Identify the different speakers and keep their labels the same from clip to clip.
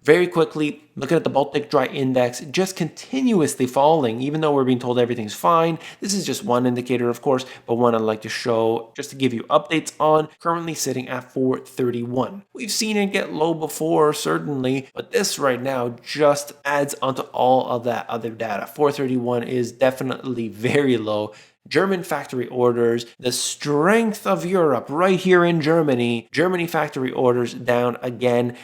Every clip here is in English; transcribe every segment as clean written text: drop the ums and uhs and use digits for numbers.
Speaker 1: Very quickly, looking at the Baltic Dry Index, just continuously falling, even though we're being told everything's fine. This is just one indicator, of course, but one I'd like to show just to give you updates on. Currently sitting at 431. We've seen it get low before, certainly, but this right now just adds onto all of that other data. 431 is definitely very low. German factory orders, the strength of Europe right here in Germany. Germany factory orders down again.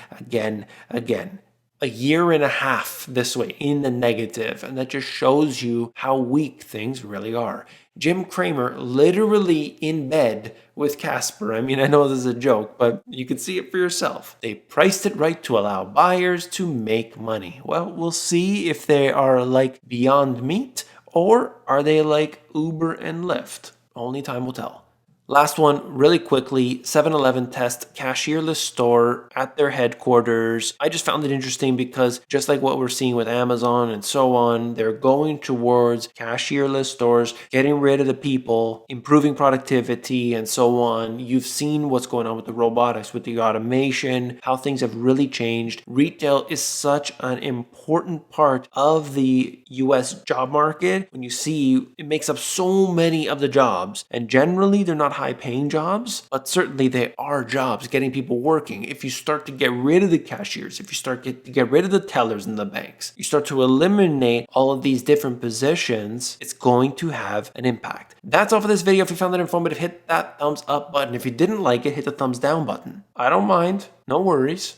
Speaker 1: A year and a half this way in the negative, and that just shows you how weak things really are. Jim Cramer literally in bed with Casper. I mean, I know this is a joke, but you can see it for yourself. They priced it right to allow buyers to make money. Well, we'll see if they are like Beyond Meat or are they like Uber and Lyft? Only time will tell. Last one, really quickly, 7-Eleven test cashierless store at their headquarters. I just found it interesting because just like what we're seeing with Amazon and so on, they're going towards cashierless stores, getting rid of the people, improving productivity and so on. You've seen what's going on with the robotics, with the automation, how things have really changed. Retail is such an important part of the US job market. When you see it makes up so many of the jobs, and generally they're not high paying jobs, but certainly they are jobs getting people working. If you start to get rid of the cashiers, if you start to get rid of the tellers in the banks, you start to eliminate all of these different positions, it's going to have an impact. That's all for this video. If you found it informative, hit that thumbs up button. If you didn't like it, hit the thumbs down button. I don't mind. No worries.